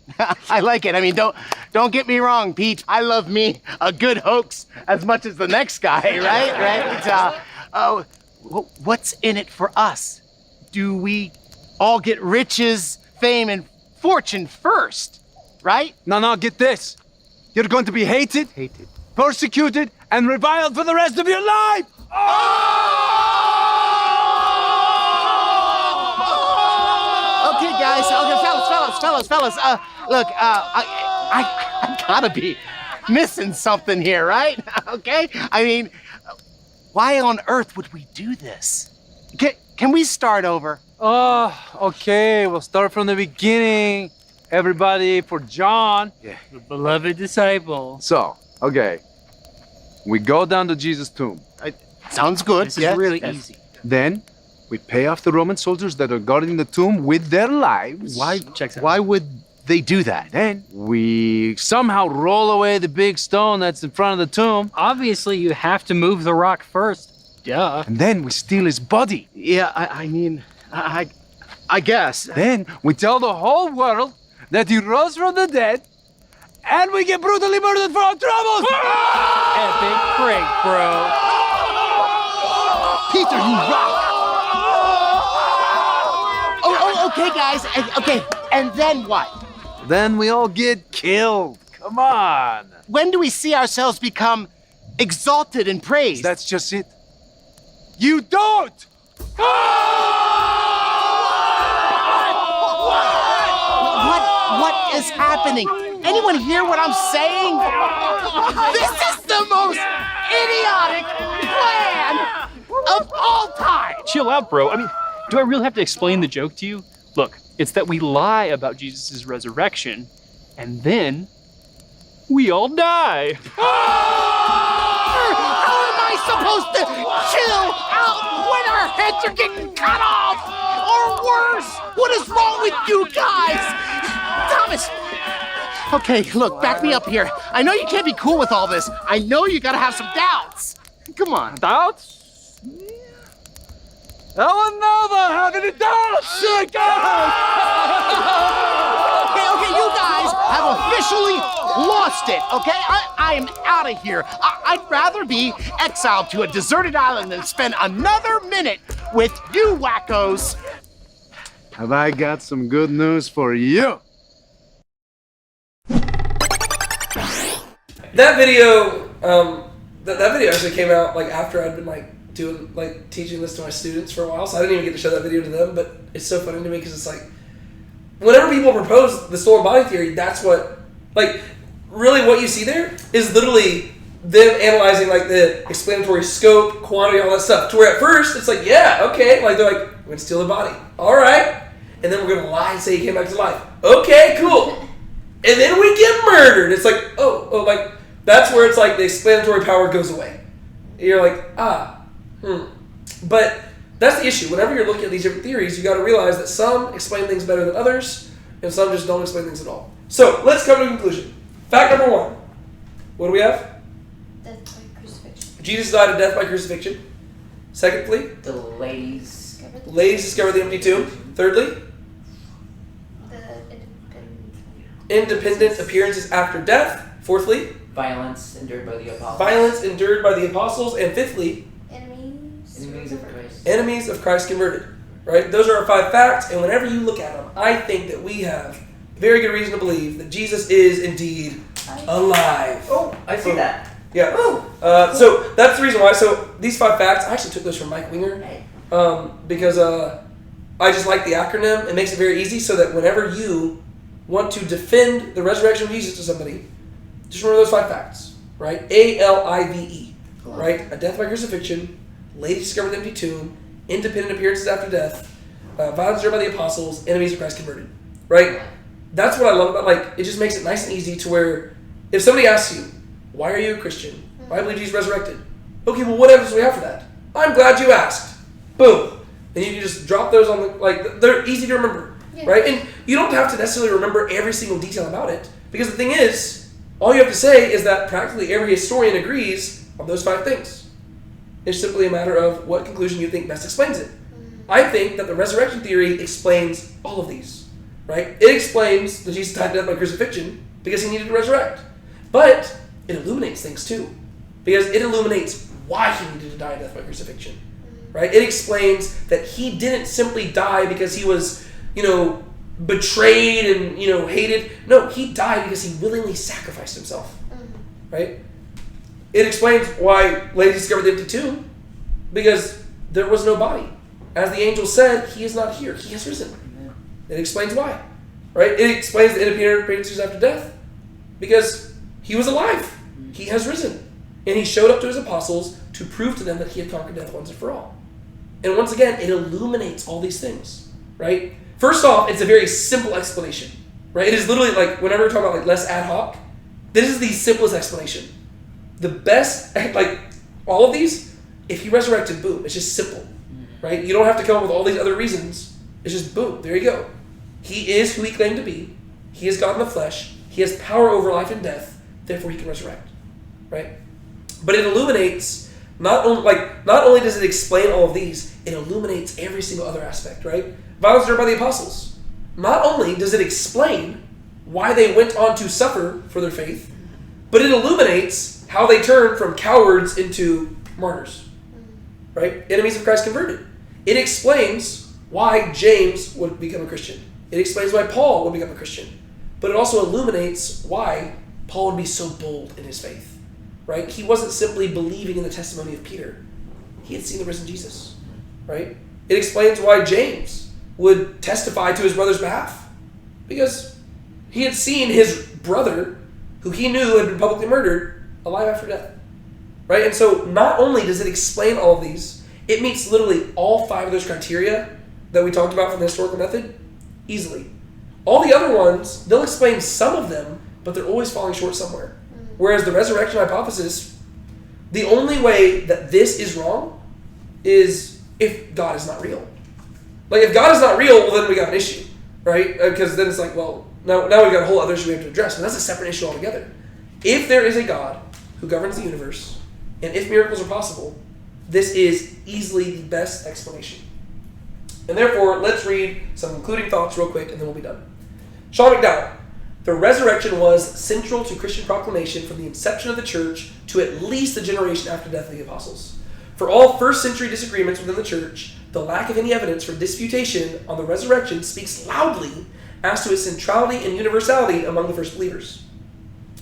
I like it. I mean, don't get me wrong, Pete. I love me a good hoax as much as the next guy, right? What's in it for us? Do we all get riches, fame, and fortune first, right? No, get this. You're going to be hated, persecuted, and reviled for the rest of your life. Okay, guys. Okay, fellas. Look, I gotta be missing something here, right? Okay? I mean, why on earth would we do this? Can we start over? Oh, okay. We'll start from the beginning. Everybody for John, the beloved disciple. So, okay. We go down to Jesus' tomb. Sounds good. This is really easy. Then we pay off the Roman soldiers that are guarding the tomb with their lives. Why would they do that? Then we somehow roll away the big stone that's in front of the tomb. Obviously, you have to move the rock first. Duh. And then we steal his body. Yeah, I mean, I guess. Then we tell the whole world that he rose from the dead, and we get brutally murdered for our troubles. Epic break, bro. Peter, you rock. Oh, okay, guys. Okay, and then what? Then we all get killed. Come on. When do we see ourselves become exalted and praised? That's just it. You don't! What is happening? Anyone hear what I'm saying? This is the most idiotic plan of all time! Chill out, bro. I mean, do I really have to explain the joke to you? Look, it's that we lie about Jesus' resurrection, and then we all die. How am I supposed to chill out when our heads are getting cut off? Or worse, what is wrong with you guys? Thomas! Okay, look, back me up here. I know you can't be cool with all this. I know you gotta have some doubts. Come on. Doubts? I will never have any doubts again! Okay, you guys have officially lost it, okay? I am out of here. I'd rather be exiled to a deserted island than spend another minute with you wackos. Have I got some good news for you? That video, that video actually came out like after I'd been teaching this to my students for a while, so I didn't even get to show that video to them. But it's so funny to me because it's like, whenever people propose the stolen body theory, that's what, really what you see there is literally them analyzing the explanatory scope, quantity, all that stuff. To where at first it's like, yeah, okay, they're like, we're gonna steal the body, all right, and then we're gonna lie and say he came back to life. Okay, cool. And then we get murdered. It's like, that's where it's like the explanatory power goes away. You're like, But that's the issue. Whenever you're looking at these different theories, you got to realize that some explain things better than others, and some just don't explain things at all. So let's come to a conclusion. Fact number 1. What do we have? Death by crucifixion. Jesus died a death by crucifixion. Secondly, The ladies. ladies discovered the empty tomb. Thirdly, The independent appearances after death. Fourthly, Violence endured by the apostles. violence endured by the apostles. And fifthly, Enemies of Christ. enemies of Christ converted. Right? Those are our 5 facts, and whenever you look at them, I think that we have very good reason to believe that Jesus is indeed alive. Oh, I see that. Yeah. So that's the reason why. So these 5 facts, I actually took those from Mike Winger, because I just like the acronym. It makes it very easy so that whenever you want to defend the resurrection of Jesus to somebody, just remember those 5 facts, right? ALIVE, right? A death by crucifixion, ladies discovered the empty tomb, independent appearances after death, violence endured by the apostles, enemies of Christ converted, right? That's what I love about, like, it just makes it nice and easy to where if somebody asks you, why are you a Christian? Why do you believe Jesus resurrected? Okay, well, what evidence do we have for that? I'm glad you asked. Boom. And you can just drop those on the, like, they're easy to remember, right? And you don't have to necessarily remember every single detail about it, because the thing is, all you have to say is that practically every historian agrees on those 5 things. It's simply a matter of what conclusion you think best explains it. I think that the resurrection theory explains all of these, right? It explains that Jesus died death by crucifixion because he needed to resurrect. But it illuminates things too, because it illuminates why he needed to die death by crucifixion, right? It explains that he didn't simply die because he was, betrayed and, hated. No, he died because he willingly sacrificed himself, right? It explains why ladies discovered the empty tomb, because there was no body. As the angel said, he is not here. He has risen. It explains why, right? It explains the independent appearances after death, because he was alive. He has risen. And he showed up to his apostles to prove to them that he had conquered death once and for all. And once again, it illuminates all these things, right? First off, it's a very simple explanation, right? It is literally like, whenever we're talking about like less ad hoc, this is the simplest explanation. The best, like all of these, if he resurrected, boom, it's just simple, right? You don't have to come up with all these other reasons. It's just boom, there you go. He is who he claimed to be. He is God in the flesh. He has power over life and death. Therefore, he can resurrect, right? But it illuminates, not only does it explain all of these, it illuminates every single other aspect, right? Violence endured by the apostles. Not only does it explain why they went on to suffer for their faith, but it illuminates how they turned from cowards into martyrs, right? Enemies of Christ converted. It explains why James would become a Christian. It explains why Paul would become a Christian. But it also illuminates why Paul would be so bold in his faith, right? He wasn't simply believing in the testimony of Peter. He had seen the risen Jesus, right? It explains why James would testify to his brother's behalf, because he had seen his brother, who he knew had been publicly murdered, alive after death, right? And so not only does it explain all of these, it meets literally all 5 of those criteria that we talked about from the historical method easily. All the other ones, they'll explain some of them, but they're always falling short somewhere. Whereas the resurrection hypothesis, the only way that this is wrong is if God is not real. Like, if God is not real, well, then we got an issue, right? Because then it's like, well, now we've got a whole other issue we have to address, but that's a separate issue altogether. If there is a God who governs the universe, and if miracles are possible, this is easily the best explanation. And therefore, let's read some concluding thoughts real quick, and then we'll be done. Sean McDowell. The resurrection was central to Christian proclamation from the inception of the church to at least the generation after the death of the apostles. For all first century disagreements within the church, the lack of any evidence for disputation on the resurrection speaks loudly as to its centrality and universality among the first believers.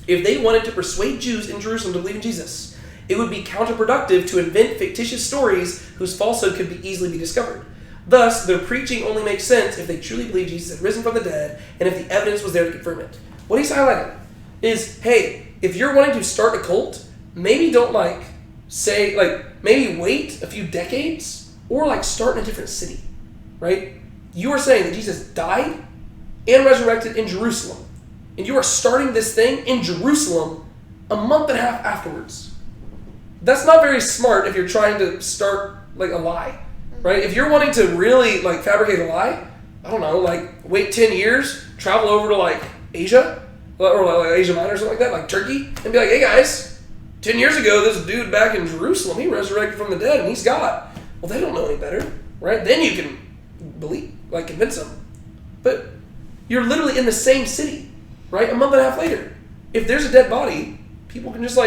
If they wanted to persuade Jews in Jerusalem to believe in Jesus, it would be counterproductive to invent fictitious stories whose falsehood could easily be discovered. Thus, their preaching only makes sense if they truly believe Jesus had risen from the dead and if the evidence was there to confirm it. What he's highlighting is, hey, if you're wanting to start a cult, maybe don't maybe wait a few decades or start in a different city, right? You are saying that Jesus died and resurrected in Jerusalem, and you are starting this thing in Jerusalem a month and a half afterwards. That's not very smart if you're trying to start a lie, right? If you're wanting to really fabricate a lie, I don't know, wait 10 years, travel over to Asia, or like Asia Minor or something like that, like Turkey, and be like, hey guys, 10 years ago, this dude back in Jerusalem, he resurrected from the dead, and he's God. Well, they don't know any better, right? Then you can convince them. But you're literally in the same city, right? A month and a half later. If there's a dead body, people can just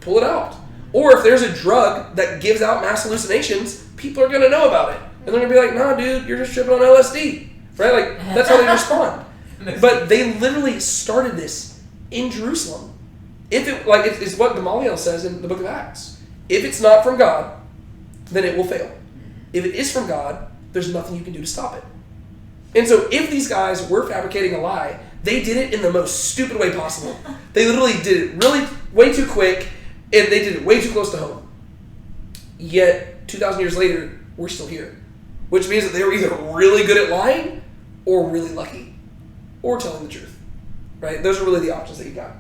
pull it out. Or if there's a drug that gives out mass hallucinations, people are going to know about it. And they're going to be like, nah, dude, you're just tripping on LSD, right? That's how they respond. But they literally started this in Jerusalem. If it, it's what Gamaliel says in the book of Acts. If it's not from God, then it will fail. If it is from God, there's nothing you can do to stop it. And so if these guys were fabricating a lie, they did it in the most stupid way possible. They literally did it really way too quick, and they did it way too close to home. Yet, 2,000 years later, we're still here. Which means that they were either really good at lying, or really lucky, or telling the truth. Right? Those are really the options that you got.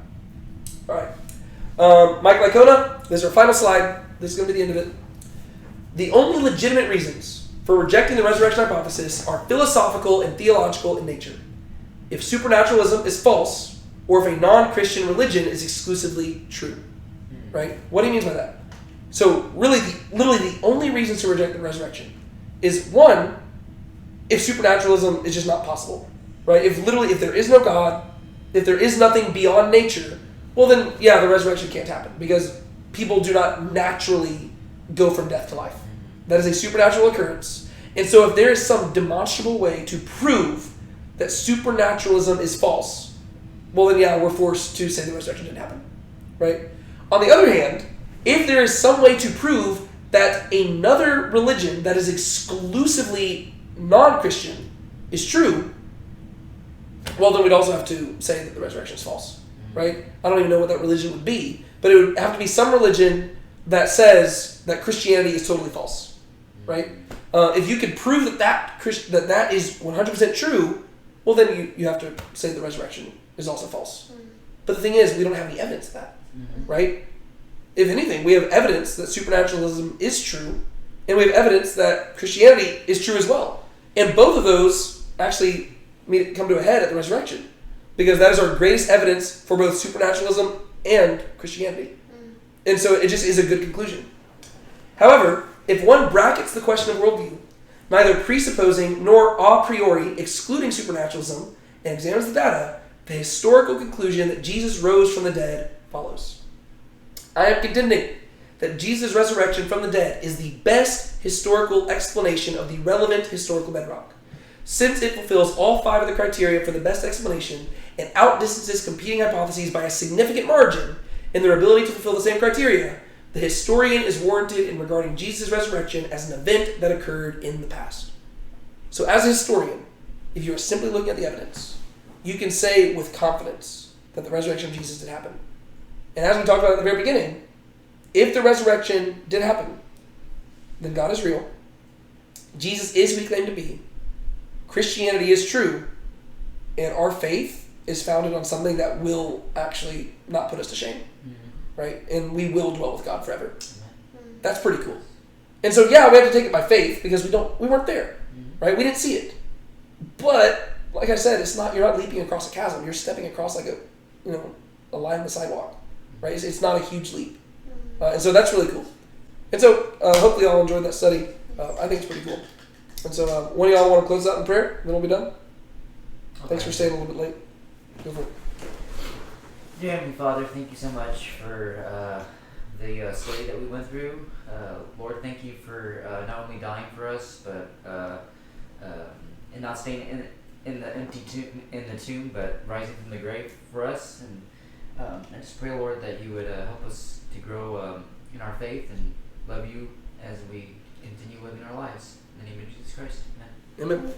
All right. Mike Licona, this is our final slide. This is going to be the end of it. The only legitimate reasons for rejecting the resurrection hypothesis are philosophical and theological in nature. If supernaturalism is false, or if a non-Christian religion is exclusively true. Right? What do you mean by that? So literally the only reasons to reject the resurrection is, one, if supernaturalism is just not possible. Right? If there is no God, if there is nothing beyond nature, well then, yeah, the resurrection can't happen because people do not naturally go from death to life. That is a supernatural occurrence. And so if there is some demonstrable way to prove that supernaturalism is false, well then, yeah, we're forced to say the resurrection didn't happen. Right? On the other hand, if there is some way to prove that another religion that is exclusively non-Christian is true, well, then we'd also have to say that the resurrection is false, right? I don't even know what that religion would be, but it would have to be some religion that says that Christianity is totally false, right? If you could prove that is 100% true, well, then you have to say the resurrection is also false. But the thing is, we don't have any evidence of that, right? If anything, we have evidence that supernaturalism is true, and we have evidence that Christianity is true as well. And both of those actually come to a head at the resurrection, because that is our greatest evidence for both supernaturalism and Christianity. And so it just is a good conclusion. However, if one brackets the question of worldview, neither presupposing nor a priori excluding supernaturalism, and examines the data, the historical conclusion that Jesus rose from the dead follows. I am contending that Jesus' resurrection from the dead is the best historical explanation of the relevant historical bedrock. Since it fulfills all 5 of the criteria for the best explanation and outdistances competing hypotheses by a significant margin in their ability to fulfill the same criteria, the historian is warranted in regarding Jesus' resurrection as an event that occurred in the past. So as a historian, if you are simply looking at the evidence, you can say with confidence that the resurrection of Jesus did happen. And as we talked about at the very beginning, if the resurrection did happen, then God is real, Jesus is who he claimed to be, Christianity is true, and our faith is founded on something that will actually not put us to shame, right? And we will dwell with God forever. That's pretty cool. And so, yeah, we have to take it by faith because we weren't there, right? We didn't see it. But like I said, you're not leaping across a chasm. You're stepping across like a line on the sidewalk, right? It's not a huge leap. And so that's really cool. And so hopefully y'all enjoyed that study. I think it's pretty cool. And so one of y'all want to close out in prayer? Then we'll be done. Okay. Thanks for staying a little bit late. Go for it. Dear Heavenly Father, thank you so much for the study that we went through. Lord, thank you for not only dying for us, but and not staying in the empty tomb, but rising from the grave for us. And I just pray, Lord, that you would help us to grow in our faith and love you as we continue living our lives. In the name of Jesus Christ, amen. Amen.